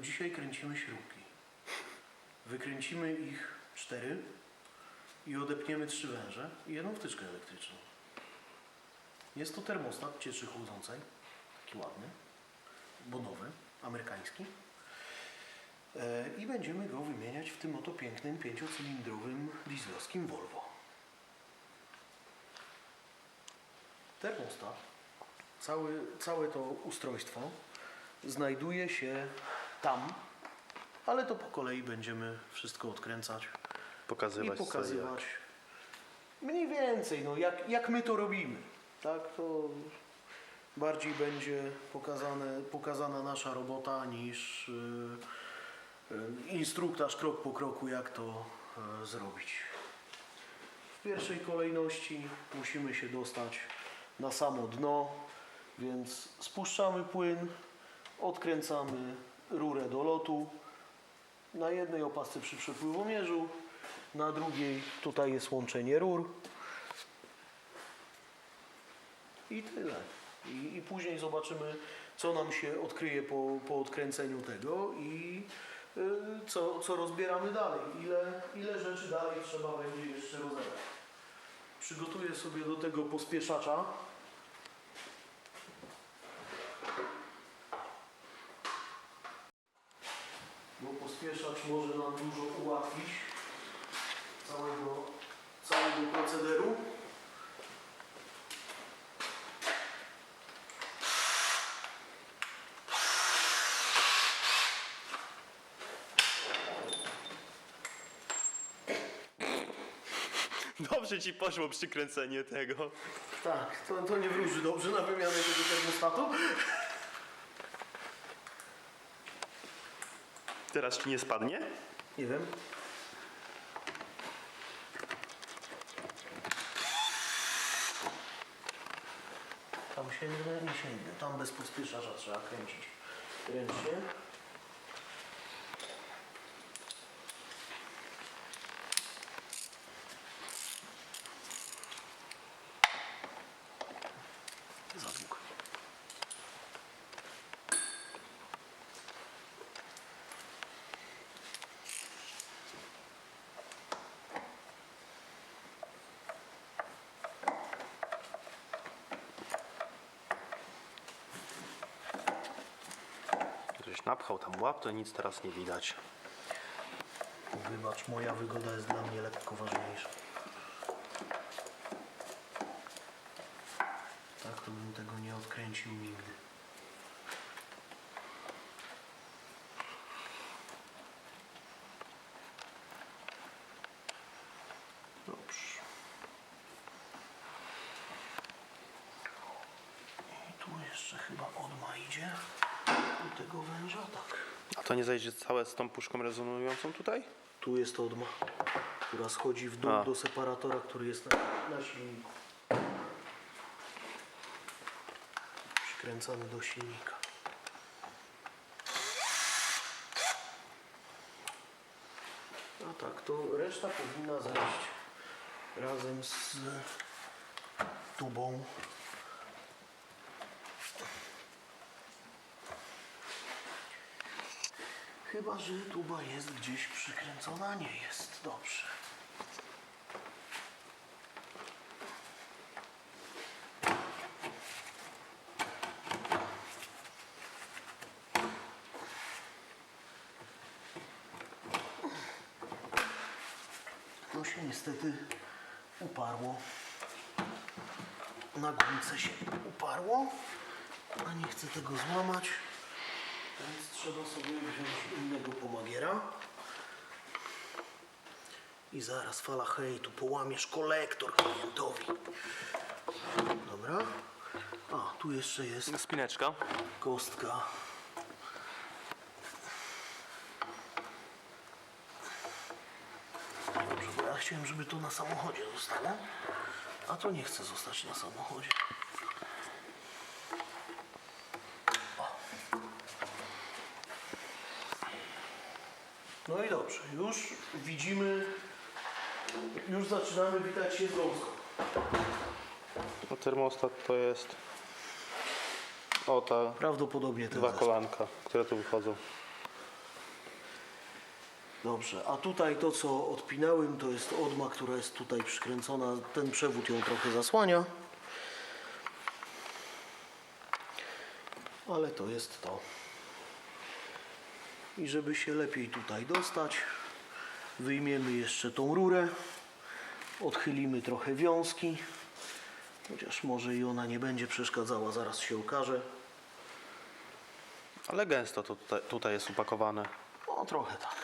dzisiaj kręcimy śrubki. Wykręcimy ich 4 i odepniemy 3 węże i jedną wtyczkę elektryczną. Jest to termostat cieczy chłodzącej, taki ładny, bo nowy, amerykański. I będziemy go wymieniać w tym oto pięknym 5-cylindrowym dieslowskim Volvo. Termostat, całe to ustrojstwo znajduje się tam, ale to po kolei będziemy wszystko odkręcać i pokazywać mniej więcej, no, jak my to robimy. Tak, to bardziej będzie pokazana nasza robota niż instruktaż krok po kroku, jak to zrobić. W pierwszej kolejności musimy się dostać na samo dno, więc spuszczamy płyn, odkręcamy rurę do lotu. Na jednej opasce przy przepływomierzu, na drugiej tutaj jest łączenie rur. I tyle. I później zobaczymy, co nam się odkryje po odkręceniu tego i co rozbieramy dalej. Ile rzeczy dalej trzeba będzie jeszcze rozebrać. Przygotuję sobie do tego pospieszacza. Bo pospieszacz może nam dużo ułatwić całego procederu. Dobrze ci poszło przykręcenie tego. Tak, to nie wróży dobrze na wymianę tego termostatu. Teraz ci nie spadnie? Nie wiem. Tam sięgnę, nie sięgnę. Tam bez pospieszacza trzeba kręcić ręcznie. Zadług. Żeś napchał tam łap, to nic teraz nie widać. Wybacz, moja wygoda jest dla mnie lekko ważniejsza. Tak to bym tego nie odkręcił nigdy. Dobrze. I tu jeszcze chyba odma idzie. Do tego węża, tak. A to nie zajdzie całe z tą puszką rezonującą tutaj? Tu jest odma, która schodzi w dół do separatora, który jest na silniku. Przykręcany do silnika. A tak, to reszta powinna zejść razem z tubą. Chyba że tuba jest gdzieś przykręcona. Nie jest. Dobrze. No się niestety uparło. Na gumce się uparło, a nie chcę tego złamać. Więc trzeba sobie wziąć innego pomagiera. I zaraz fala hejtu, połamiesz kolektor klientowi. Dobra. A, tu jeszcze jest Spineczka. kostka. Dobrze, bo ja chciałem, żeby to na samochodzie zostało. A to nie chce zostać na samochodzie. No i dobrze, już widzimy, już zaczynamy witać się z gąską. No, termostat to jest ta Prawdopodobnie ten dwa zestaw. kolanka, które tu wychodzą. Dobrze, a tutaj to, co odpinałem, to jest odma, która jest tutaj przykręcona. Ten przewód ją trochę zasłania. Ale to jest to. I żeby się lepiej tutaj dostać, wyjmiemy jeszcze tą rurę, odchylimy trochę wiązki, chociaż może i ona nie będzie przeszkadzała, zaraz się okaże. Ale gęsto to tutaj jest upakowane. No trochę tak.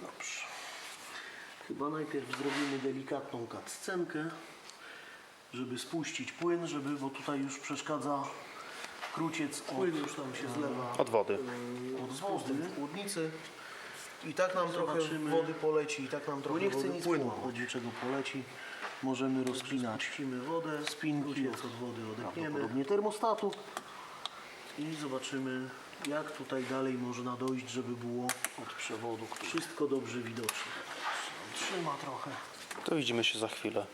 Dobrze. Chyba najpierw zrobimy delikatną cutscenkę, żeby spuścić płyn, bo tutaj już przeszkadza kruciec. Płyn już tam się zlewa Od wody. od wody w chłodnicy. I tak nam trochę wody poleci, i tak nam trochę płynu chłodniczego poleci. Możemy rozpinać wodę, spinki, od wody odepniemy. Prawdopodobnie termostatu. I zobaczymy, jak tutaj dalej można dojść, żeby było od przewodu wszystko dobrze widoczne. Trzyma trochę. To widzimy się za chwilę.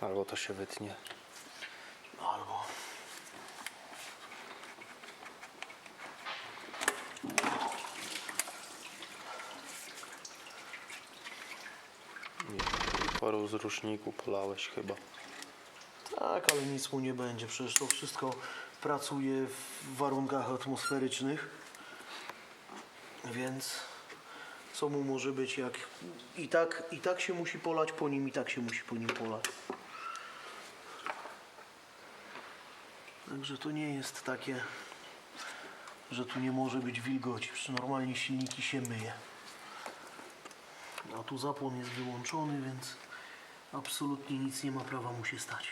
Albo to się wytnie. Albo... Paru z ruszniku polałeś chyba. Tak, ale nic mu nie będzie. Przecież to wszystko pracuje w warunkach atmosferycznych. Więc co mu może być, jak i tak się musi polać po nim, i tak się musi po nim polać. Także to nie jest takie, że tu nie może być wilgoci. Przecież normalnie silniki się myje. A tu zapłon jest wyłączony, więc absolutnie nic nie ma prawa mu się stać.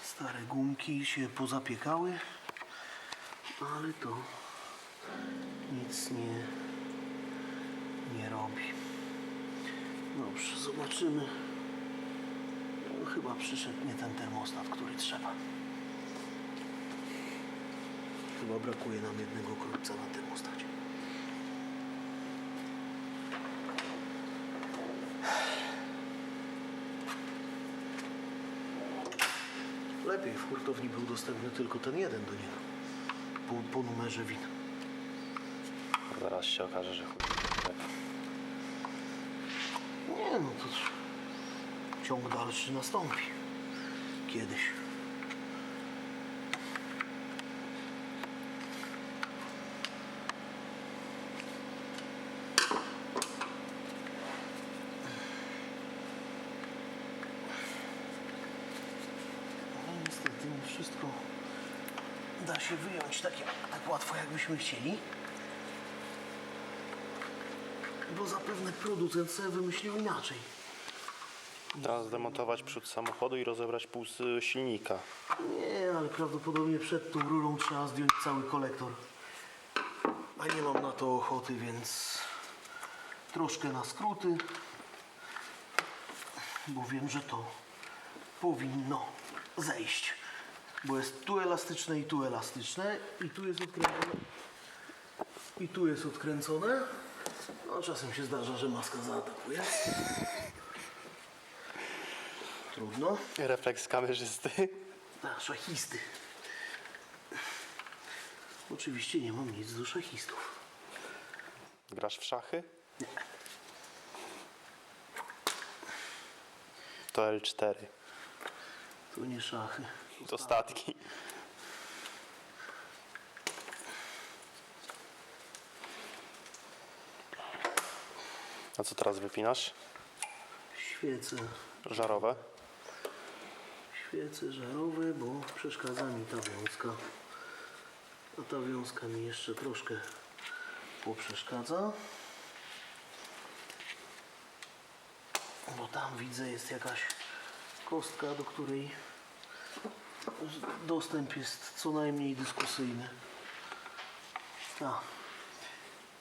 Stare gumki się pozapiekały, ale to nic nie robi. Dobrze, zobaczymy. No, chyba przyszedł nie ten termostat, który trzeba. Chyba brakuje nam jednego krótca na termostacie. Lepiej, w hurtowni był dostępny tylko ten jeden do niego. Po numerze win. Zaraz się okaże, że chuj. Nie no, to ciąg dalszy nastąpi. Kiedyś. No niestety nie wszystko da się wyjąć tak łatwo, jakbyśmy chcieli. Bo zapewne producent sobie wymyślił inaczej. Teraz zdemontować przód samochodu i rozebrać pół z silnika. Nie, ale prawdopodobnie przed tą rurą trzeba zdjąć cały kolektor. A nie mam na to ochoty, więc troszkę na skróty. Bo wiem, że to powinno zejść. Bo jest tu elastyczne i tu elastyczne. I tu jest odkręcone. I tu jest odkręcone. No czasem się zdarza, że maska zaatakuje. Trudno. Refleks kamerzysty. Tak, szachisty. Oczywiście nie mam nic do szachistów. Grasz w szachy? Nie. To L4. To nie szachy. To statki. A co teraz wypinasz? świece. żarowe. Świece żarowe, bo przeszkadza mi ta wiązka. A ta wiązka mi jeszcze troszkę poprzeszkadza. Bo tam widzę jest jakaś kostka, do której dostęp jest co najmniej dyskusyjny.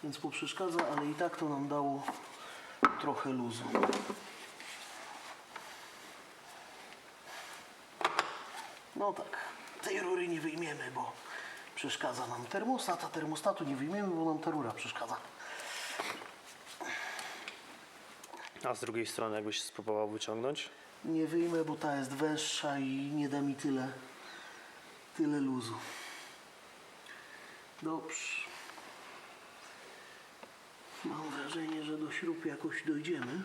Więc poprzeszkadza, ale i tak to nam dało trochę luzu. No tak, tej rury nie wyjmiemy, bo przeszkadza nam termostat, a termostatu nie wyjmiemy, bo nam ta rura przeszkadza. A z drugiej strony jakbyś spróbował wyciągnąć? Nie wyjmę, bo ta jest węższa i nie da mi tyle luzu. Dobrze. Mam wrażenie, że do śrub jakoś dojdziemy.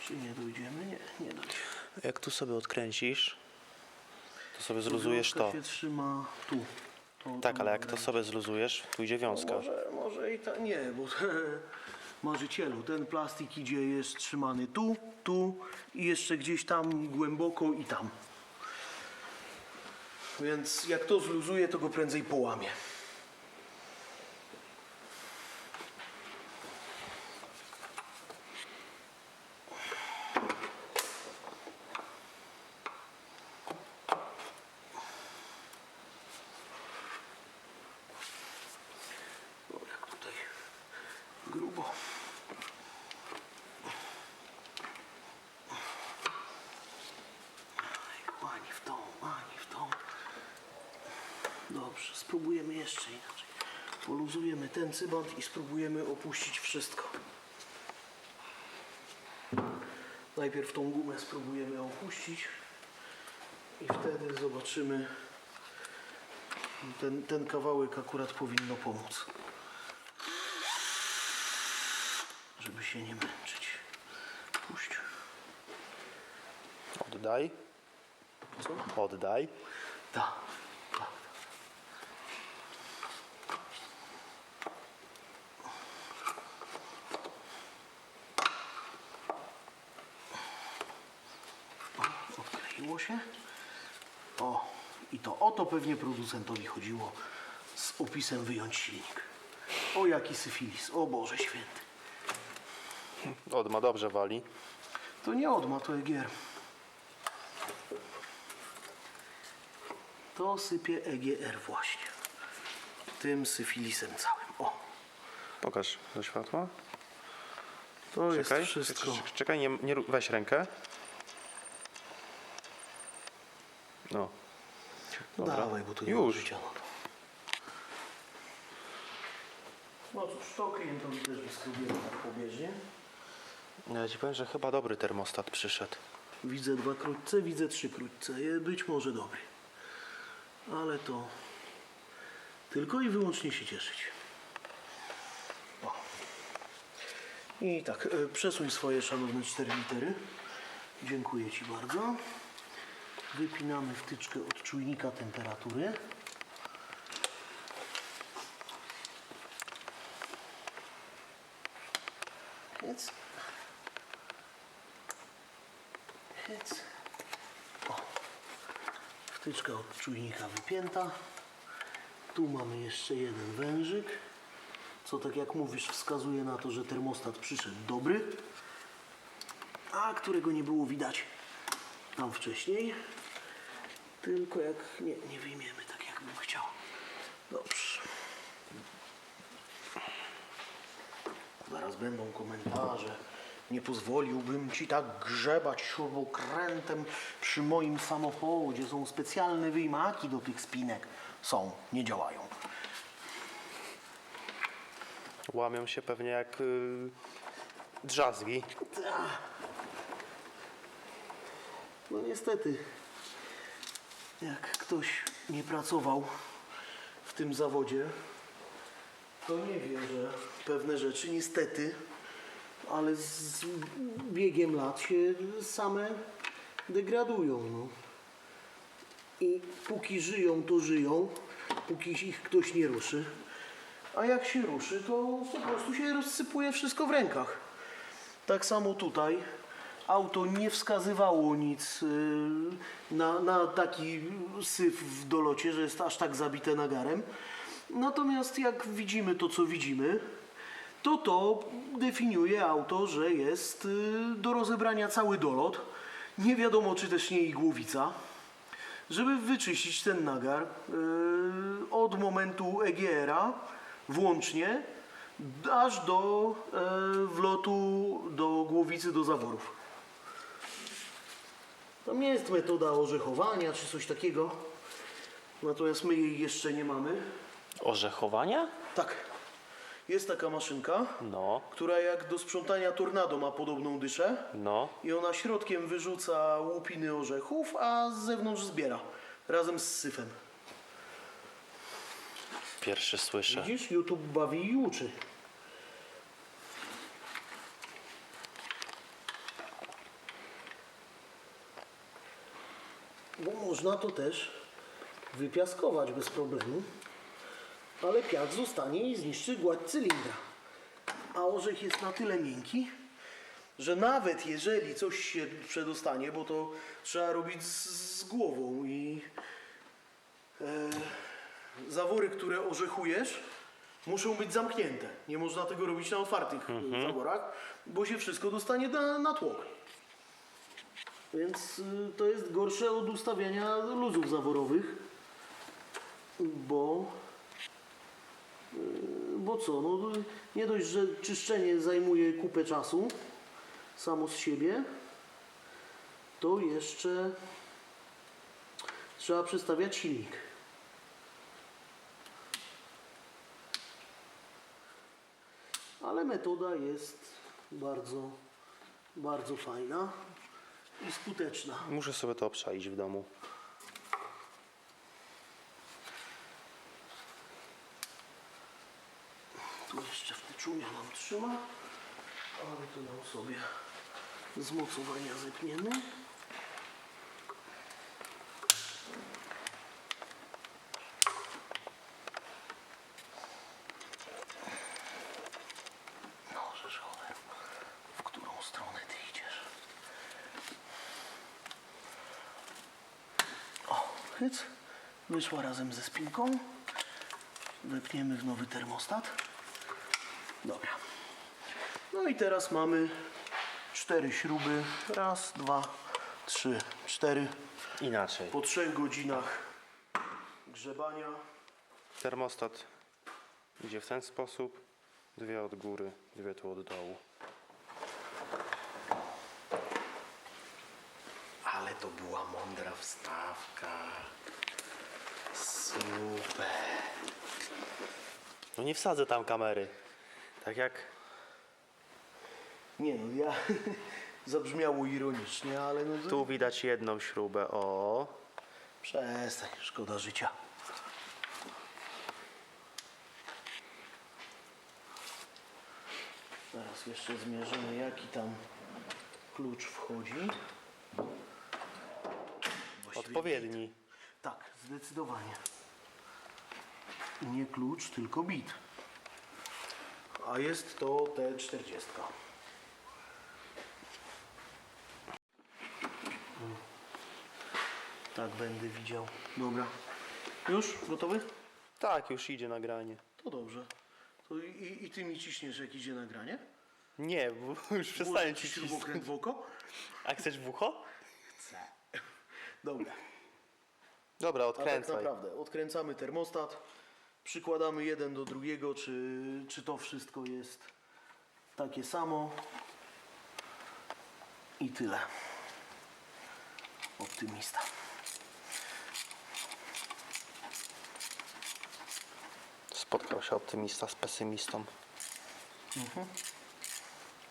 Czy nie dojdziemy? Nie dojdziemy. Jak tu sobie odkręcisz, to sobie zluzujesz to. się trzyma tu. Tak, ale jak to sobie zluzujesz, tu idzie wiązka. Może i tak. Nie, bo marzycielu, ten plastik jest trzymany tu i jeszcze gdzieś tam głęboko i tam. Więc jak to zluzuje, to go prędzej połamie. O, jak tutaj grubo. Ani w tą, ani w tą. Dobrze, spróbujemy jeszcze inaczej. Poluzujemy ten cybant i spróbujemy opuścić wszystko. Najpierw tą gumę spróbujemy opuścić i wtedy zobaczymy. Ten kawałek akurat powinno pomóc, żeby się nie męczyć. Puść. Oddaj. Co? Oddaj. Tak. Odkleiło się. O, i to o to pewnie producentowi chodziło z opisem wyjąć silnik. O, jaki syfilis, o Boże święty. Odma dobrze wali. To nie odma, to EGR. To sypie EGR właśnie. Tym syfilisem całym. O, Pokaż do światła. to jest Czekaj, wszystko. czekaj, nie weź rękę. No. Dobra. Dawaj, bo tu nie ma Już. życia. No cóż, to klientowi też wyskrobujemy tak pobieżnie. Ja ci powiem, że chyba dobry termostat przyszedł. Widzę 2 krótce, widzę 3 krótce. Być może dobry. Ale to tylko i wyłącznie się cieszyć. O. I tak, przesuń swoje szanowne 4 litery. Dziękuję Ci bardzo. Wypinamy wtyczkę od czujnika temperatury. Hyc. Hyc. O. Wtyczka od czujnika wypięta. Tu mamy jeszcze jeden wężyk, co tak jak mówisz wskazuje na to, że termostat przyszedł dobry, a którego nie było widać tam wcześniej. Tylko jak nie wyjmiemy tak jak bym chciał. Dobrze. Zaraz będą komentarze. Nie pozwoliłbym Ci tak grzebać śrubokrętem przy moim samochodzie. Są specjalne wyjmaki do tych spinek. Są, nie działają. Łamią się pewnie jak drzazgi. No niestety, jak ktoś nie pracował w tym zawodzie, to nie wie, że pewne rzeczy niestety, ale z biegiem lat się same degradują. No. I póki żyją, to żyją, póki ich ktoś nie ruszy, a jak się ruszy, to po prostu się rozsypuje wszystko w rękach. Tak samo tutaj auto nie wskazywało nic na taki syf w dolocie, że jest aż tak zabite nagarem. Natomiast jak widzimy to, co widzimy, to definiuje auto, że jest do rozebrania cały dolot. Nie wiadomo, czy też nie i głowica, żeby wyczyścić ten nagar od momentu EGR-a włącznie aż do wlotu do głowicy, do zaworów. Tam nie jest metoda orzechowania czy coś takiego, natomiast my jej jeszcze nie mamy. Orzechowania? Tak, jest taka maszynka, No, która jak do sprzątania tornado ma podobną dyszę no. i ona środkiem wyrzuca łupiny orzechów, a z zewnątrz zbiera razem z syfem. Pierwszy słyszę. Widzisz, YouTube bawi i uczy. Bo można to też wypiaskować bez problemu, ale piach zostanie i zniszczy gładź cylindra. A orzech jest na tyle miękki, że nawet jeżeli coś się przedostanie, bo to trzeba robić z głową i zawory, które orzechujesz, muszą być zamknięte. Nie można tego robić na otwartych zaworach, bo się wszystko dostanie na tłok. Więc to jest gorsze od ustawiania luzów zaworowych, bo co, no nie dość, że czyszczenie zajmuje kupę czasu samo z siebie, to jeszcze trzeba przestawiać silnik. Ale metoda jest bardzo, bardzo fajna i skuteczna. Muszę sobie to obczaić w domu. Tu jeszcze wtyczunia nam trzyma, ale to nam sobie z mocowania zepniemy. No, żeż cholera, w którą stronę ty idziesz? O, hyc, wyszła razem ze spinką. Wepniemy w nowy termostat. Dobra. No i teraz mamy 4 śruby. Raz, 2, 3, 4. Inaczej. Po 3 godzinach grzebania. Termostat idzie w ten sposób. 2 od góry, 2 tu od dołu. Ale to była mądra wstawka. Super. No nie wsadzę tam kamery. Tak jak... Nie no, ja zabrzmiało ironicznie, ale no Tu widać jedną śrubę, o. przestań, szkoda życia. Teraz jeszcze zmierzymy, jaki tam klucz wchodzi. Właściwie Odpowiedni. tak, zdecydowanie. Nie klucz, tylko bit. A jest to T40. Tak będę widział. Dobra. Już? Gotowy? Tak, już idzie nagranie. To dobrze. To i ty mi ciśniesz, jak idzie nagranie? Nie, bo już przestaję Włożę ci ci cisnąć. śrubokręt w oko? A chcesz w ucho? Chcę. Dobra. Dobra, A tak odkręcaj. naprawdę odkręcamy termostat, przykładamy jeden do drugiego, czy to wszystko jest takie samo i tyle. Optymista. Spotkał się optymista z pesymistą.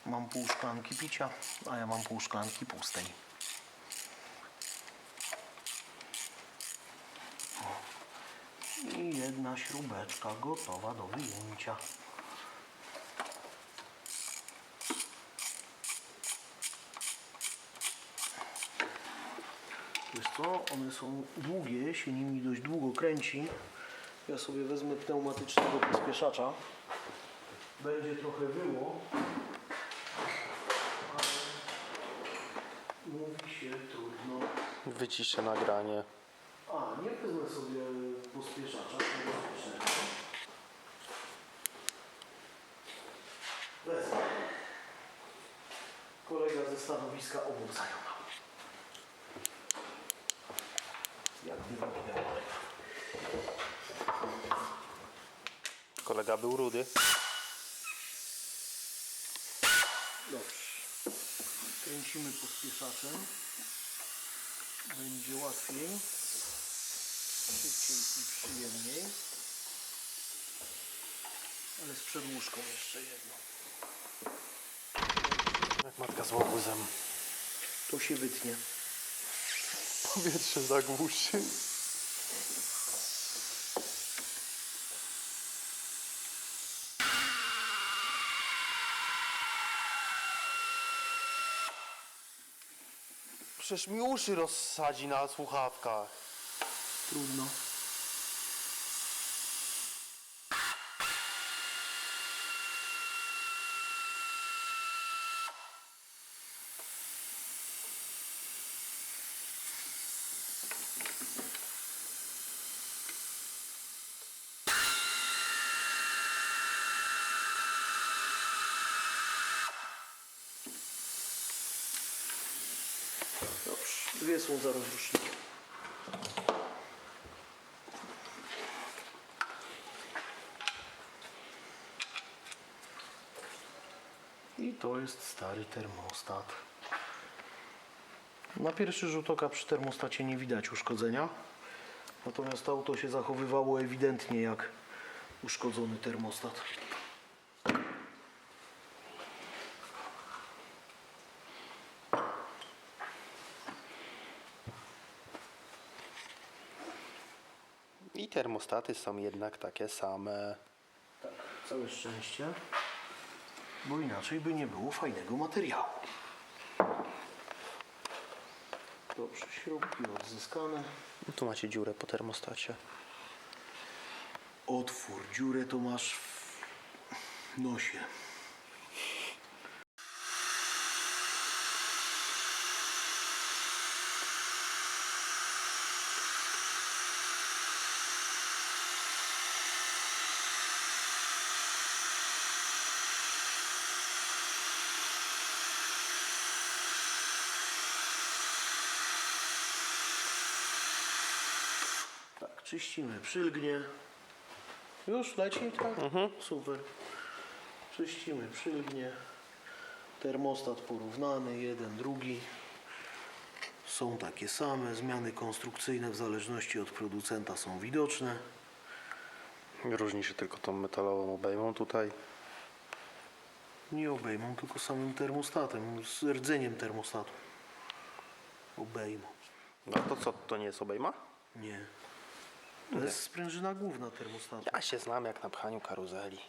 Mam pół szklanki picia, a ja mam pół szklanki pustej. I jedna śrubeczka gotowa do wyjęcia. Wiesz co, one są długie, się nimi dość długo kręci, Ja sobie wezmę pneumatycznego przyspieszacza. Będzie trochę było, ale mówi się trudno. Wyciszę nagranie. A, nie wezmę sobie pospieszacza pneumatycznego. Wezmę. Kolega ze stanowiska obok zajął. Jak nie robię. Kolega był rudy. Dobrze. Kręcimy pospieszaczem. Będzie łatwiej, szybciej i przyjemniej. Ale z przedłużką jeszcze jedną. Jak matka z łobuzem. To się wytnie. Powietrze zagłuszy. Przecież mi uszy rozsadzi na słuchawkach. Trudno. Dobrze. Dwie są za rozrusznikiem. I to jest stary termostat. Na pierwszy rzut oka przy termostacie nie widać uszkodzenia. Natomiast auto się zachowywało ewidentnie jak uszkodzony termostat. I termostaty są jednak takie same. Tak, całe szczęście, bo inaczej by nie było fajnego materiału. Dobrze, śrubki odzyskane. Tu macie dziurę po termostacie. Otwór, dziurę to masz w nosie. Tak, czyścimy przylgnie. Już leci, tak? Super. Czyścimy przylgnie. Termostat porównany, jeden, drugi. Są takie same. Zmiany konstrukcyjne w zależności od producenta są widoczne. Różni się tylko tą metalową obejmą tutaj. Nie obejmą, tylko samym termostatem, z rdzeniem termostatu. Obejmą. No to co, to nie jest obejma? Nie. To jest sprężyna główna termostatu. Ja się znam jak na pchaniu karuzeli.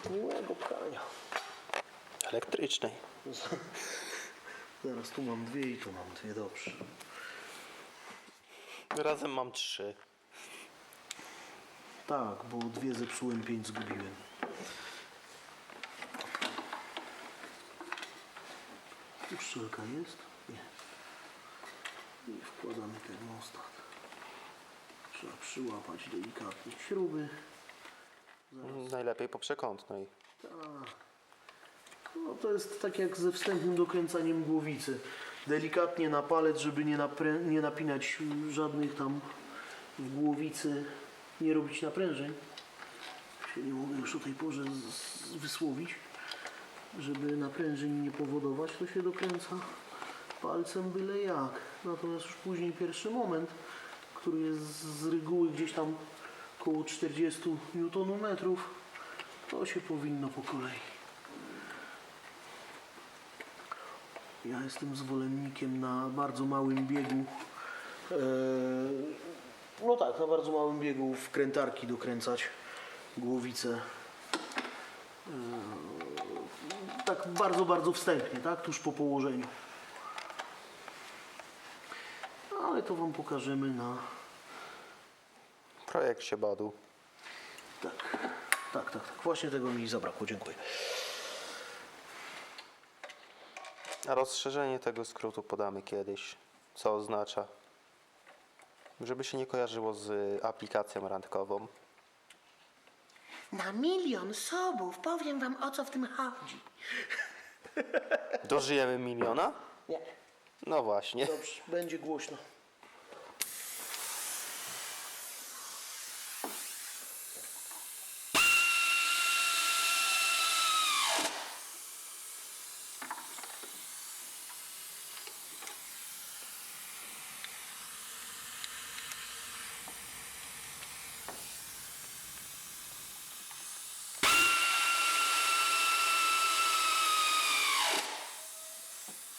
Miłego pchania. Elektrycznej. Zaraz tu mam dwie i tu mam dwie, dobrze. Razem mam 3. Tak, bo dwie zepsułem, 5 zgubiłem. Tu szczelka jest? Nie. I wkładamy termostat. Trzeba przyłapać delikatnie śruby. Najlepiej po przekątnej. No to jest tak jak ze wstępnym dokręcaniem głowicy. Delikatnie na palec, żeby nie napinać żadnych tam w głowicy, nie robić naprężeń. Się nie mogę już o tej porze wysłowić. Żeby naprężeń nie powodować, to się dokręca palcem byle jak. Natomiast już później pierwszy moment, który jest z reguły gdzieś tam około 40 Nm, to się powinno po kolei. Ja jestem zwolennikiem na bardzo małym biegu, no tak, na bardzo małym biegu wkrętarki dokręcać głowicę. Tak bardzo, bardzo wstępnie, tak? Tuż po położeniu. Ale to Wam pokażemy na projekcie BAD-u. Tak. Właśnie tego mi zabrakło, dziękuję. A rozszerzenie tego skrótu podamy kiedyś. Co oznacza? Żeby się nie kojarzyło z aplikacją randkową. Na 1 000 000 subów powiem wam, o co w tym chodzi. Dożyjemy 1 000 000? Nie. No właśnie. Dobrze, będzie głośno.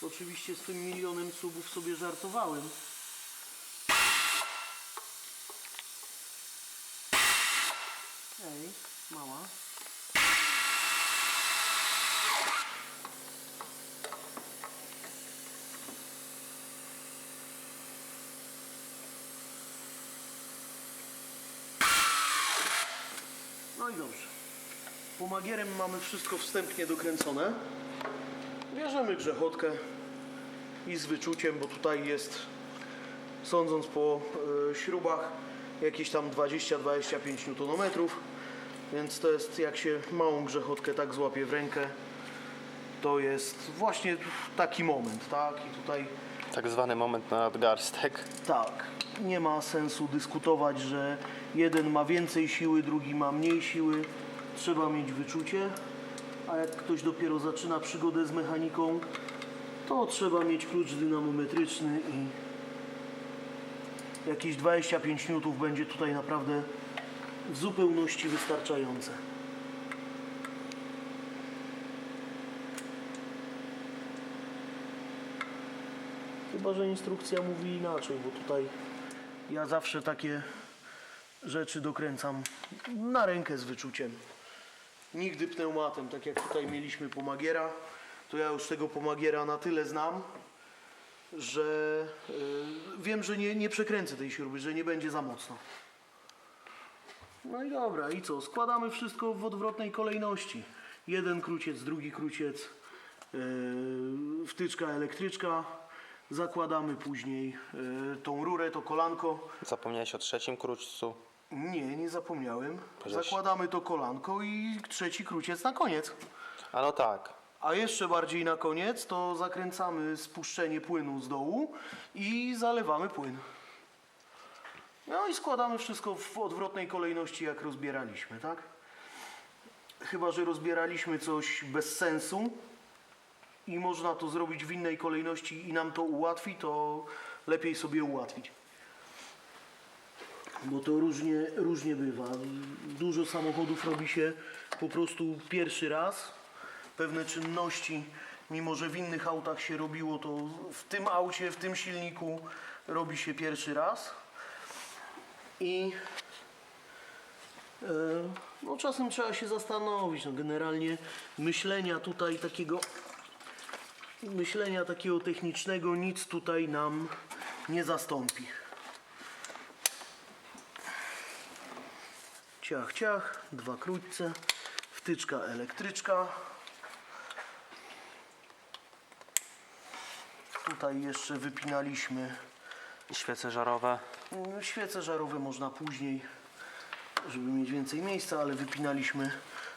Oczywiście z tym 1 000 000 subów sobie żartowałem. Ej, mała. No i dobrze. Pomagierem mamy wszystko wstępnie dokręcone. Bierzemy grzechotkę i z wyczuciem, bo tutaj jest, sądząc po śrubach, jakieś tam 20-25 Nm, więc to jest, jak się małą grzechotkę tak złapie w rękę, to jest właśnie taki moment, tak? I tutaj Tak zwany moment na nadgarstek. tak, nie ma sensu dyskutować, że jeden ma więcej siły, drugi ma mniej siły. Trzeba mieć wyczucie, a jak ktoś dopiero zaczyna przygodę z mechaniką, to trzeba mieć klucz dynamometryczny i jakieś 25 N będzie tutaj naprawdę w zupełności wystarczające. Chyba że instrukcja mówi inaczej, bo tutaj ja zawsze takie rzeczy dokręcam na rękę z wyczuciem. Nigdy pneumatem, tak jak tutaj mieliśmy pomagiera, to ja już tego pomagiera na tyle znam, że wiem, że nie przekręcę tej śruby, że nie będzie za mocno. No i dobra, i co? Składamy wszystko w odwrotnej kolejności. Jeden kruciec, drugi kruciec, wtyczka, elektryczka. Zakładamy później tą rurę, to kolanko. Zapomniałeś o trzecim kruczcu. Nie zapomniałem. Chociaż- Zakładamy to kolanko i trzeci kruciec na koniec. A no tak. A jeszcze bardziej na koniec to zakręcamy spuszczenie płynu z dołu i zalewamy płyn. No i składamy wszystko w odwrotnej kolejności, jak rozbieraliśmy, tak? Chyba że rozbieraliśmy coś bez sensu i można to zrobić w innej kolejności i nam to ułatwi, to lepiej sobie ułatwić. Bo to różnie bywa. Dużo samochodów robi się po prostu pierwszy raz. Pewne czynności, mimo że w innych autach się robiło, to w tym aucie, w tym silniku robi się pierwszy raz. I no, czasem trzeba się zastanowić. No, generalnie myślenia takiego technicznego nic tutaj nam nie zastąpi. Ciach, ciach, 2 krótce, wtyczka, elektryczka. Tutaj jeszcze wypinaliśmy Świece żarowe. świece żarowe, można później, żeby mieć więcej miejsca, ale wypinaliśmy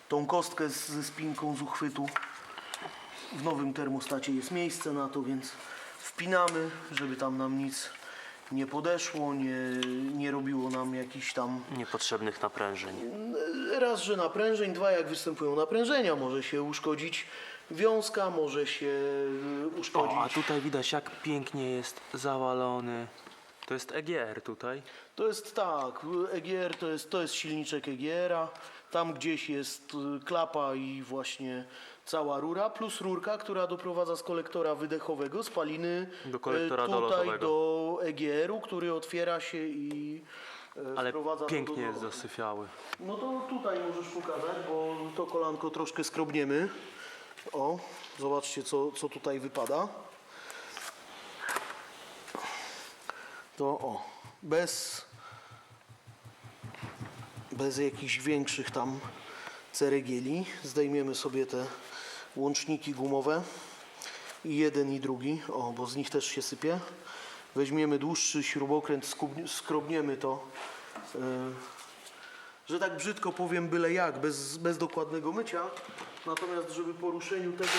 tą kostkę ze spinką z uchwytu. W nowym termostacie jest miejsce na to, więc wpinamy, żeby tam nam nic nie podeszło, nie robiło nam jakichś tam Niepotrzebnych naprężeń. raz, że naprężeń, dwa, jak występują naprężenia, może się uszkodzić wiązka, może się uszkodzić. O, a tutaj widać, jak pięknie jest zawalony. To jest EGR tutaj. To jest tak, EGR to jest silniczek EGR-a, tam gdzieś jest klapa i właśnie cała rura, plus rurka, która doprowadza z kolektora wydechowego spaliny Do kolektora tutaj dolotowego. do EGR-u, który otwiera się i Ale wprowadza to pięknie do jest dolotu. zasyfiały. No to tutaj możesz pokazać, bo to kolanko troszkę skrobniemy. O, zobaczcie co tutaj wypada. To o, bez bez jakichś większych tam ceregieli. Zdejmiemy sobie te łączniki gumowe. I jeden i drugi, bo z nich też się sypie. Weźmiemy dłuższy śrubokręt, skrobniemy to, że tak brzydko powiem, byle jak, bez dokładnego mycia. Natomiast, żeby po ruszeniu tego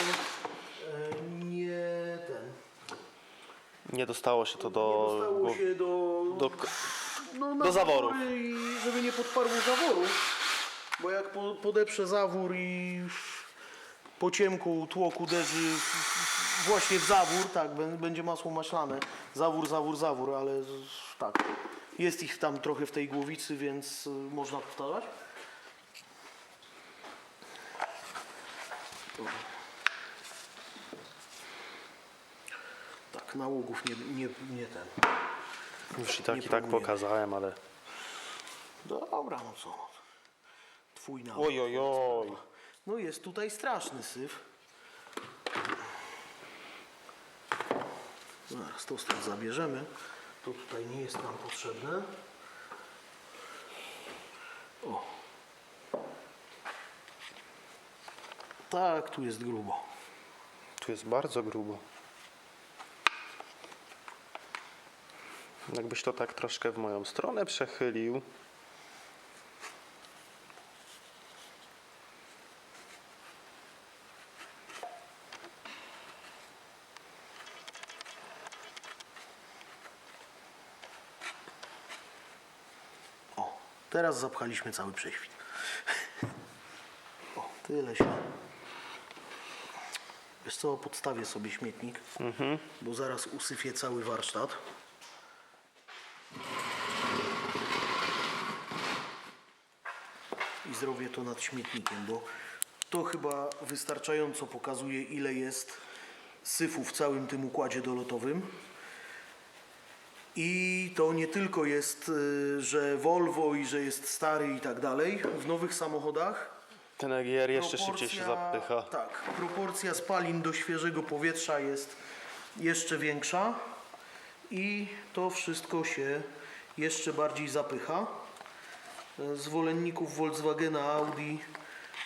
Nie dostało się to nie dostało się do zaworów. I żeby nie podparło zaworu, bo jak podeprze zawór i po ciemku tłok uderzy właśnie w zawór, tak, będzie masło maślane. Zawór, ale tak. Jest ich tam trochę w tej głowicy, więc można powtarzać. Tak, nałogów nie ten. Już i tak próbujemy. pokazałem, ale... Dobra, no co. Twój nałóg. Oj, oj, oj. No jest tutaj straszny syf. Zaraz to stąd zabierzemy. To tutaj nie jest nam potrzebne. O. Tak, tu jest grubo. Tu jest bardzo grubo. Jakbyś to tak troszkę w moją stronę przechylił. O, teraz zapchaliśmy cały prześwit. O, tyle się. Wiesz co, podstawię sobie śmietnik, bo zaraz usyfię cały warsztat. I zrobię to nad śmietnikiem, bo to chyba wystarczająco pokazuje, ile jest syfu w całym tym układzie dolotowym. I to nie tylko jest, że Volvo i że jest stary i tak dalej. W nowych samochodach Ten EGR jeszcze szybciej się zapycha. tak, proporcja spalin do świeżego powietrza jest jeszcze większa i to wszystko się jeszcze bardziej zapycha. Zwolenników Volkswagena, Audi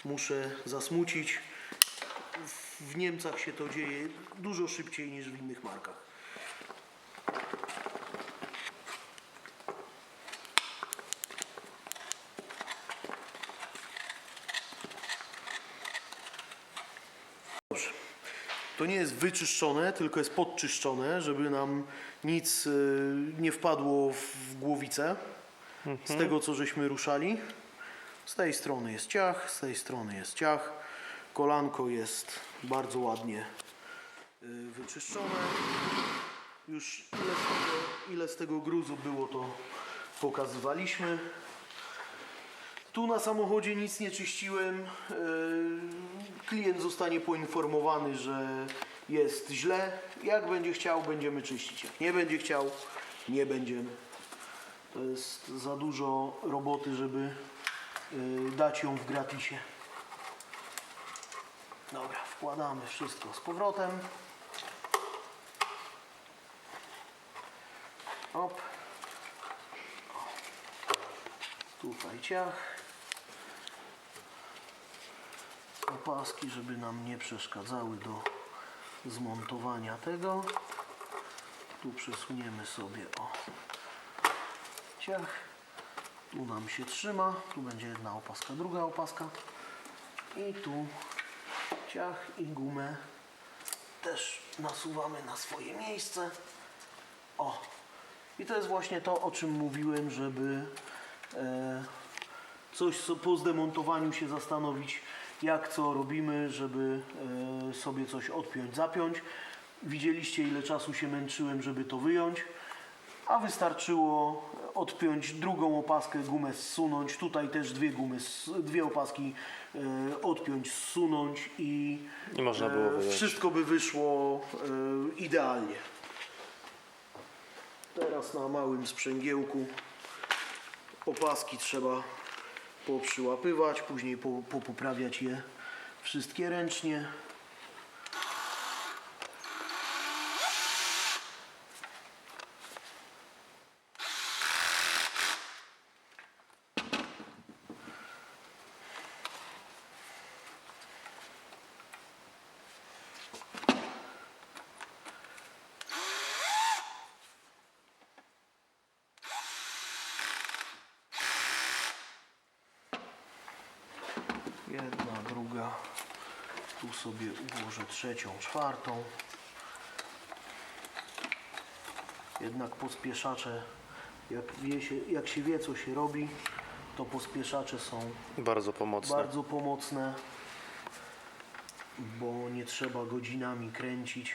muszę zasmucić. W Niemcach się to dzieje dużo szybciej niż w innych markach. Dobrze. To nie jest wyczyszczone, tylko jest podczyszczone, żeby nam nic nie wpadło w głowicę z tego, co żeśmy ruszali. Z tej strony jest ciach, z tej strony jest ciach. Kolanko jest bardzo ładnie wyczyszczone. Już ile z tego gruzu było, to pokazywaliśmy. Tu na samochodzie nic nie czyściłem. Klient zostanie poinformowany, że jest źle. Jak będzie chciał, będziemy czyścić. Jak nie będzie chciał, nie będziemy. To jest za dużo roboty, żeby dać ją w gratisie. Dobra, wkładamy wszystko z powrotem. Hop. Tutaj ciach. Opaski, żeby nam nie przeszkadzały do zmontowania tego. Tu przesuniemy sobie ciach. Tu nam się trzyma. Tu będzie jedna opaska, druga opaska. I tu ciach i gumę też nasuwamy na swoje miejsce. O! I to jest właśnie to, o czym mówiłem, żeby coś po zdemontowaniu się zastanowić, jak co robimy, żeby sobie coś odpiąć, zapiąć. Widzieliście, ile czasu się męczyłem, żeby to wyjąć, a wystarczyło odpiąć drugą opaskę, gumę zsunąć, tutaj też dwie opaski odpiąć, zsunąć i można było wyjąć. Wszystko by wyszło idealnie. Teraz na małym sprzęgiełku opaski trzeba poprzyłapywać, później poprawiać je wszystkie ręcznie. Jedna, druga. Tu sobie ułożę trzecią, czwartą. Jednak pospieszacze, jak się wie, co się robi, to pospieszacze są Bardzo pomocne. bardzo pomocne, bo nie trzeba godzinami kręcić.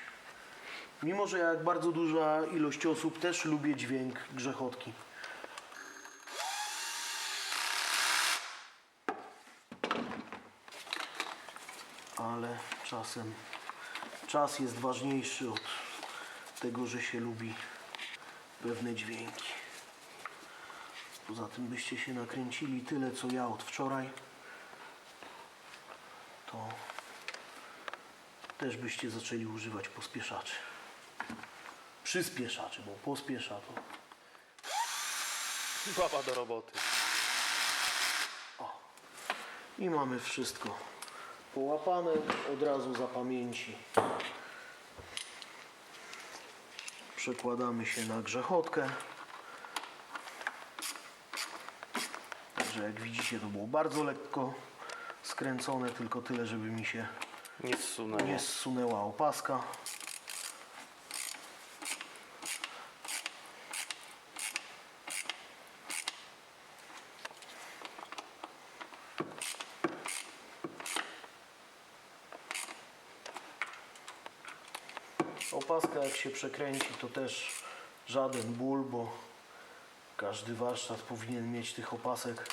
Mimo że jak bardzo duża ilość osób też lubię dźwięk grzechotki. Ale czasem czas jest ważniejszy od tego, że się lubi pewne dźwięki. Poza tym byście się nakręcili tyle, co ja od wczoraj, to też byście zaczęli używać pospieszaczy. Przyspieszaczy, bo pospiesza to. Baba do roboty. I mamy wszystko połapane od razu za pamięci. Przekładamy się na grzechotkę. Także jak widzicie, to było bardzo lekko skręcone, tylko tyle, żeby mi się Nie zsunęło. nie zsunęła opaska. Opaska jak się przekręci, to też żaden ból, bo każdy warsztat powinien mieć tych opasek,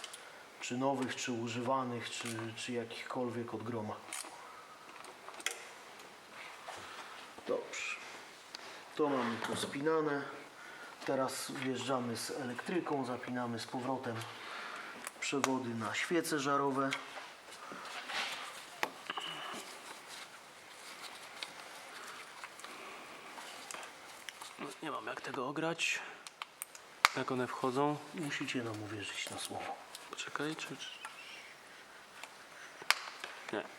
czy nowych, czy używanych, czy jakichkolwiek od groma. Dobrze. To mamy pospinane. Teraz wjeżdżamy z elektryką, zapinamy z powrotem przewody na świece żarowe. Nie mam jak tego ograć. Jak one wchodzą? Musicie nam uwierzyć na słowo. Poczekaj, czy...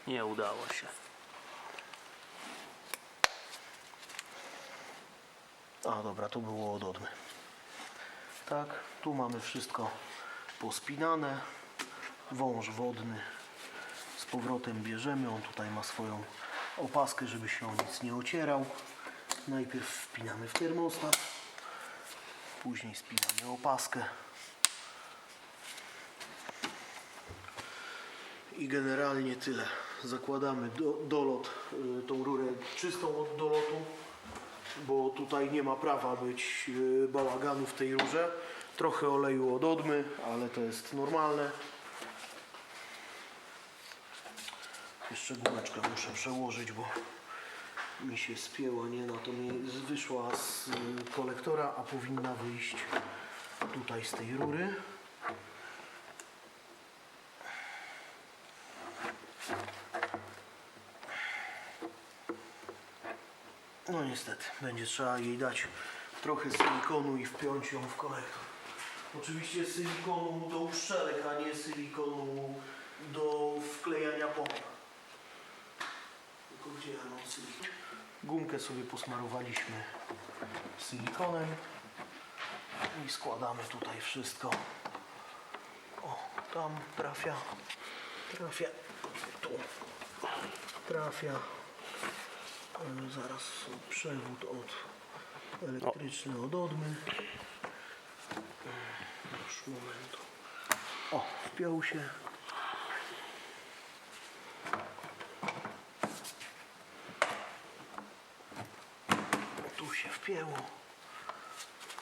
Nie udało się. A dobra, to było od odmy. Tak, tu mamy wszystko pospinane. Wąż wodny z powrotem bierzemy. On tutaj ma swoją opaskę, żeby się o nic nie ocierał. Najpierw wpinamy w termostat, później spinamy opaskę. I generalnie tyle. Zakładamy dolot, tą rurę czystą od dolotu, bo tutaj nie ma prawa być bałaganu w tej rurze. Trochę oleju od odmy, ale to jest normalne. Jeszcze gumeczkę muszę przełożyć, bo mi się spięła, nie, no to mi wyszła z kolektora, a powinna wyjść tutaj z tej rury. No niestety, będzie trzeba jej dać trochę silikonu i wpiąć ją w kolektor. Oczywiście silikonu do uszczelek, a nie silikonu do wklejania pomp. Tylko gdzie ja mam silikon? Gumkę sobie posmarowaliśmy silikonem i składamy tutaj wszystko. O, tam trafia, tu trafia. Zaraz przewód elektryczny od odmy. Już moment. O, wpiął się. Tu się wpięło.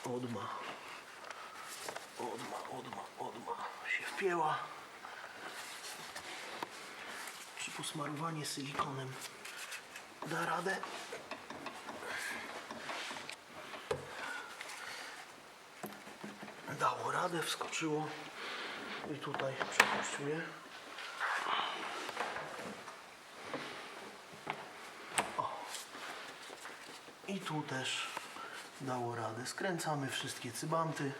Odma się wpięła. Czy posmarowanie silikonem da radę? Dało radę, wskoczyło i tutaj przepuścimy. O. I tu też dało radę. Skręcamy wszystkie cybanty.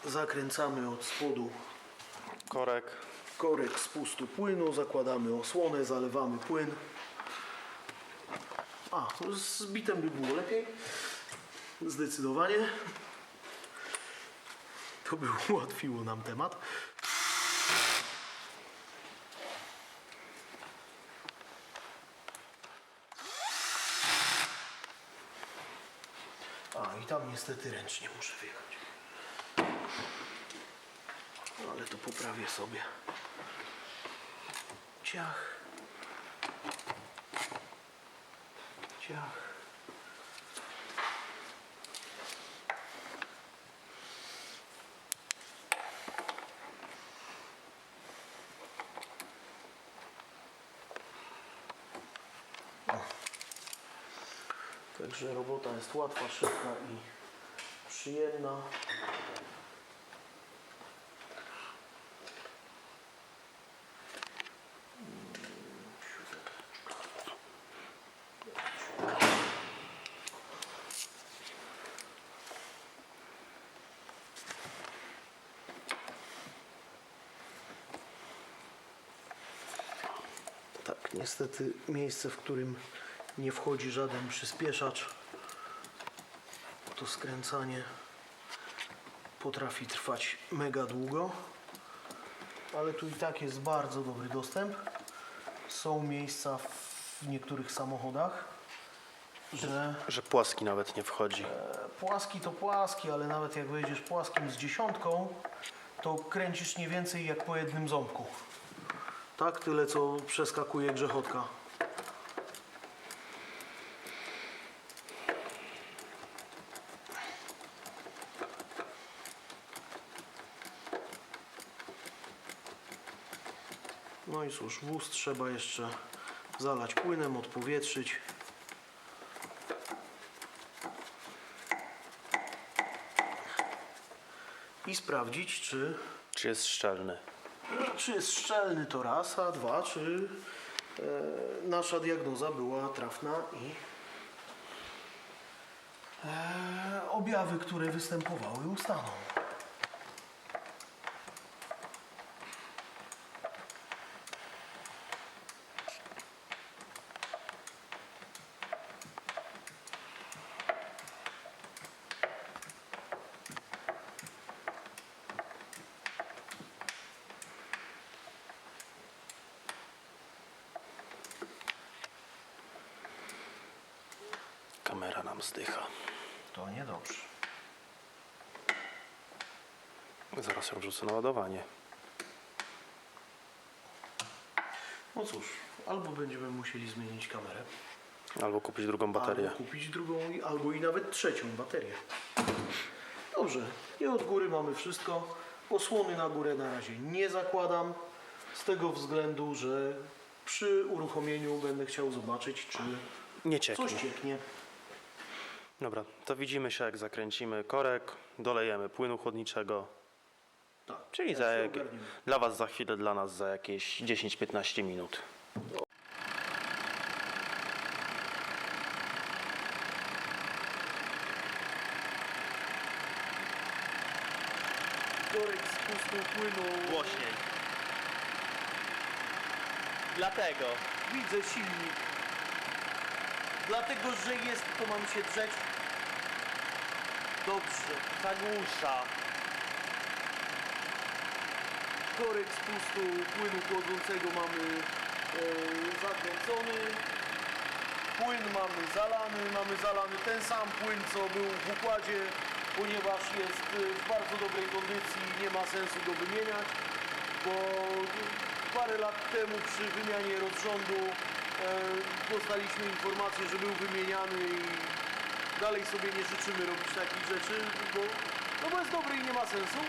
Zakręcamy od spodu korek spustu płynu, zakładamy osłonę, zalewamy płyn. A, z bitem by było lepiej. Zdecydowanie. To by ułatwiło nam temat. tam niestety ręcznie muszę wjechać. No, ale to poprawię sobie. Ciach. Ciach. Także robota jest łatwa, szybka i przyjemna. Tak, niestety miejsce, w którym nie wchodzi żaden przyspieszacz, to skręcanie potrafi trwać mega długo, ale tu i tak jest bardzo dobry dostęp. Są miejsca w niektórych samochodach, że płaski nawet nie wchodzi. płaski to płaski, ale nawet jak wejdziesz płaskim z 10, to kręcisz nie więcej jak po jednym ząbku. Tak, tyle co przeskakuje grzechotka. No i cóż, wóz trzeba jeszcze zalać płynem, odpowietrzyć. I sprawdzić, Czy jest szczelny? czy jest szczelny, to raz, a dwa, czy nasza diagnoza była trafna i objawy, które występowały, ustaną. Kamera nam zdycha. To niedobrze. Zaraz ją wrzucę na ładowanie. No cóż, albo będziemy musieli zmienić kamerę, Albo kupić drugą baterię. albo kupić drugą, albo i nawet trzecią baterię. Dobrze, i od góry mamy wszystko. Osłony na górę na razie nie zakładam, z tego względu, że przy uruchomieniu będę chciał zobaczyć, czy Nie cieknie. coś cieknie. Dobra, to widzimy się jak zakręcimy korek, dolejemy płynu chłodniczego. Tak, Czyli jak za się jak... ogarniemy. dla Was za chwilę, dla nas za jakieś 10-15 minut. Korek spustu płynu. Głośniej. Dlatego. Widzę silnik. Dlatego, że jest, to mam się drzeć. Dobrze. Zagłusza. Korek spustu płynu chłodzącego mamy zakręcony. Płyn mamy zalany ten sam płyn, co był w układzie, ponieważ jest w bardzo dobrej kondycji, nie ma sensu go wymieniać, bo parę lat temu przy wymianie rozrządu dostaliśmy informację, że był wymieniany i dalej sobie nie życzymy robić takich rzeczy, bo jest dobry i nie ma sensu.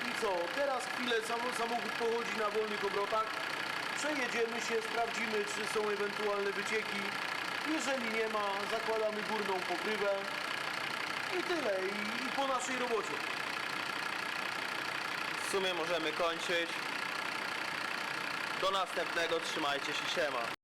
I co? Teraz chwilę samochód pochodzi na wolnych obrotach. Przejedziemy się, sprawdzimy, czy są ewentualne wycieki. Jeżeli nie ma, zakładamy górną pokrywę. I tyle. I po naszej robocie. W sumie możemy kończyć. Do następnego, trzymajcie się, siema.